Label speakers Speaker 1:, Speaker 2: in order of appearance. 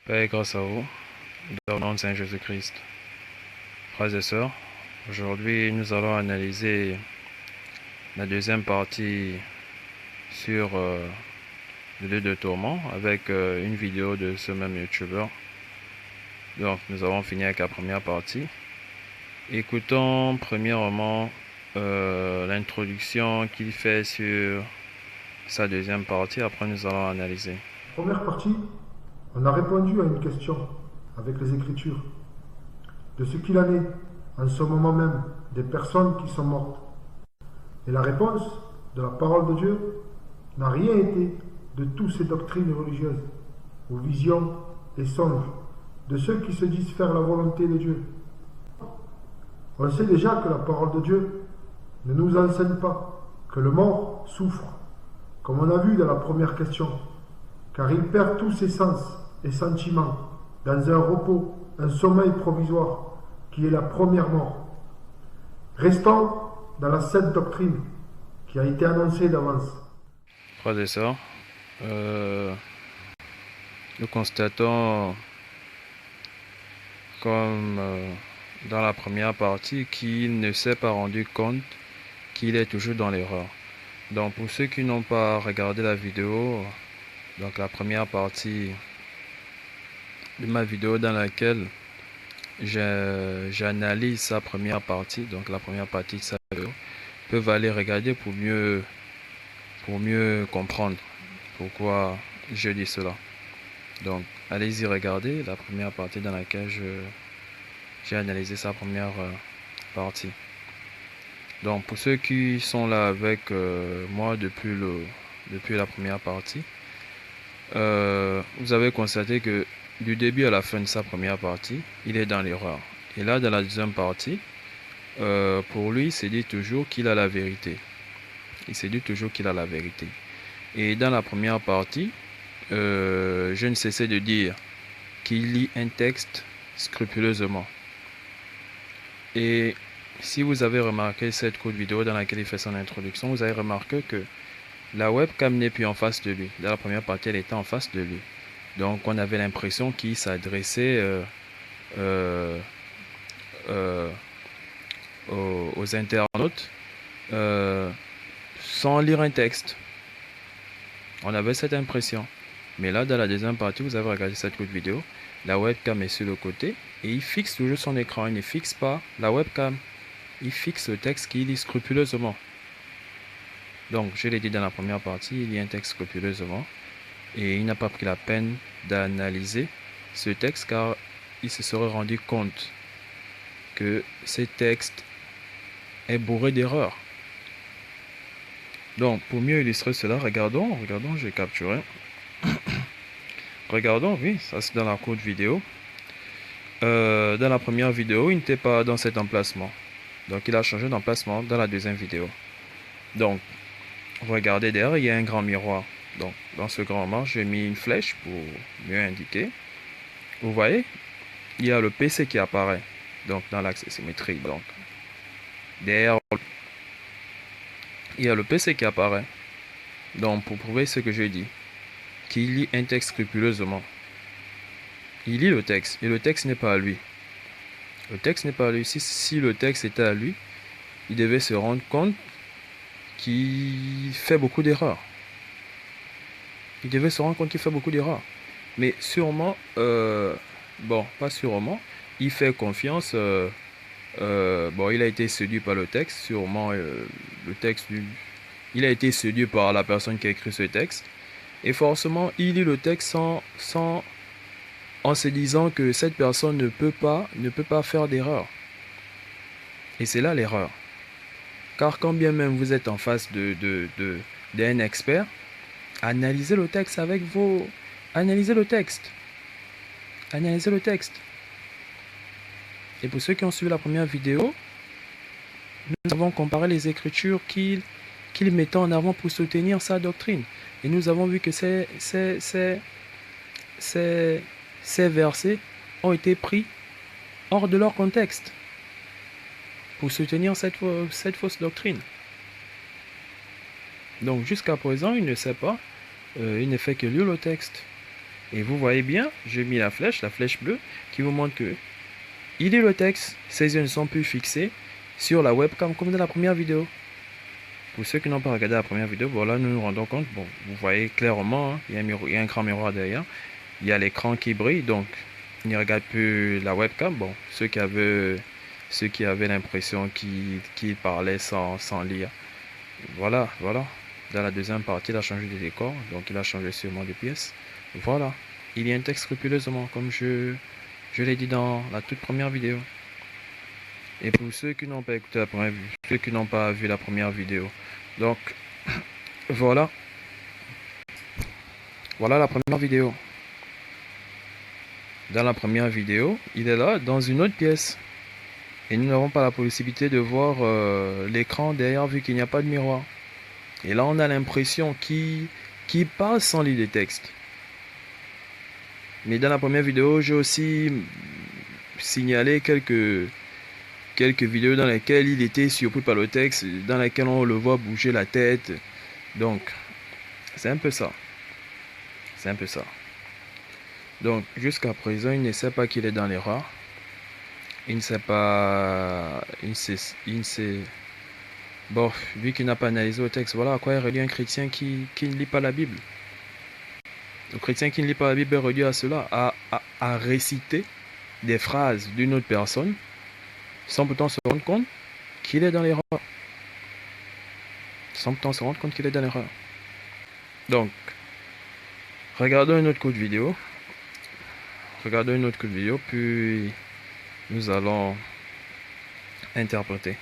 Speaker 1: Paix et grâce à vous, dans le nom de Saint Jésus-Christ. Frères et sœurs, aujourd'hui nous allons analyser la deuxième partie sur le lieu de tourment avec une vidéo de ce même youtubeur. Donc nous avons fini avec la première partie. Écoutons premièrement l'introduction qu'il fait sur sa deuxième partie, après nous allons analyser.
Speaker 2: Première partie, on a répondu à une question avec les Écritures de ce qu'il en est en ce moment même des personnes qui sont mortes. Et la réponse de la parole de Dieu n'a rien été de toutes ces doctrines religieuses, ou visions et songes de ceux qui se disent faire la volonté de Dieu. On sait déjà que la parole de Dieu ne nous enseigne pas que le mort souffre, comme on a vu dans la première question, car il perd tous ses sens et sentiments dans un repos, un sommeil provisoire, qui est la première mort. Restons dans la sainte doctrine qui a été annoncée d'avance.
Speaker 1: Frères et sœurs, nous constatons, comme dans la première partie, qu'il ne s'est pas rendu compte qu'il est toujours dans l'erreur. Donc pour ceux qui n'ont pas regardé la vidéo, donc la première partie de ma vidéo dans laquelle j'analyse sa première partie, donc la première partie de sa vidéo, peuvent aller regarder pour mieux comprendre pourquoi je dis cela. Donc allez-y regarder la première partie dans laquelle j'ai analysé sa première partie. Donc pour ceux qui sont là avec moi depuis la première partie, vous avez constaté que du début à la fin de sa première partie, il est dans l'erreur. Et là, dans la deuxième partie, pour lui, il se dit toujours qu'il a la vérité. Il se dit toujours qu'il a la vérité. Et dans la première partie, je ne cessais de dire qu'il lit un texte scrupuleusement. Et si vous avez remarqué cette courte vidéo dans laquelle il fait son introduction, vous avez remarqué que la webcam n'est plus en face de lui. Dans la première partie, elle était en face de lui. Donc on avait l'impression qu'il s'adressait aux internautes sans lire un texte. On avait cette impression. Mais là, dans la deuxième partie, vous avez regardé cette courte vidéo, la webcam est sur le côté et il fixe toujours son écran. Il ne fixe pas la webcam. Il fixe le texte qu'il lit scrupuleusement. Donc, je l'ai dit dans la première partie, il lit un texte scrupuleusement et il n'a pas pris la peine d'analyser ce texte car il se serait rendu compte que ce texte est bourré d'erreurs. Donc, pour mieux illustrer cela, regardons, j'ai capturé. Regardons, oui, ça c'est dans la courte vidéo. Dans la première vidéo, il n'était pas dans cet emplacement. Donc, il a changé d'emplacement dans la deuxième vidéo. Donc, regardez derrière, il y a un grand miroir. Donc, dans ce grand miroir, j'ai mis une flèche pour mieux indiquer. Vous voyez, il y a le PC qui apparaît. Donc, dans l'axe symétrique. Donc, derrière, il y a le PC qui apparaît. Donc, pour prouver ce que je dis, qu'il lit un texte scrupuleusement. Il lit le texte, et le texte n'est pas à lui. Le texte n'est pas à lui. Si le texte était à lui, il devait se rendre compte qu'il fait beaucoup d'erreurs. Il devait se rendre compte qu'il fait beaucoup d'erreurs. Mais sûrement, bon, pas sûrement, il fait confiance. Bon, il a été séduit par le texte. Sûrement, le texte, il a été séduit par la personne qui a écrit ce texte. Et forcément, il lit le texte en se disant que cette personne ne peut pas faire d'erreur. Et c'est là l'erreur. Car quand bien même vous êtes en face d'un expert, analysez le texte Analysez le texte. Analysez le texte. Et pour ceux qui ont suivi la première vidéo, nous avons comparé les écritures qu'il mettait en avant pour soutenir sa doctrine. Et nous avons vu que ces versets ont été pris hors de leur contexte pour soutenir cette fausse doctrine. Donc jusqu'à présent, il ne sait pas, il ne fait que lire le texte. Et vous voyez bien, j'ai mis la flèche bleue, qui vous montre que il lit le texte. Ses yeux ne sont plus fixés sur la webcam comme dans la première vidéo. Pour ceux qui n'ont pas regardé la première vidéo, voilà, nous nous rendons compte. Bon, vous voyez clairement, hein, il y a un grand miroir derrière. Il y a l'écran qui brille, donc il ne regarde plus la webcam. Bon, ceux qui avaient l'impression qu'il parlait sans lire. Voilà. Dans la deuxième partie, il a changé de décor, donc il a changé sûrement de pièces. Voilà. Il y intègre scrupuleusement, comme je l'ai dit dans la toute première vidéo. Et pour ceux qui n'ont pas écouté la première vidéo, ceux qui n'ont pas vu la première vidéo, donc voilà. Voilà la première vidéo. Dans la première vidéo, il est là dans une autre pièce. Et nous n'avons pas la possibilité de voir l'écran derrière vu qu'il n'y a pas de miroir. Et là, on a l'impression qu'il parle sans lire les textes. Mais dans la première vidéo, j'ai aussi signalé quelques vidéos dans lesquelles il était surpris par le texte, dans lesquelles on le voit bouger la tête. Donc, c'est un peu ça. C'est un peu ça. Donc, jusqu'à présent, il ne sait pas qu'il est dans l'erreur. Il ne sait pas... Il ne sait... Bon, vu qu'il n'a pas analysé le texte, voilà à quoi est réduit un chrétien qui ne lit pas la Bible. Le chrétien qui ne lit pas la Bible est réduit à cela, à réciter des phrases d'une autre personne, sans pourtant se rendre compte qu'il est dans l'erreur. Sans pourtant se rendre compte qu'il est dans l'erreur. Donc, regardons une autre courte vidéo. Puis nous allons interpréter.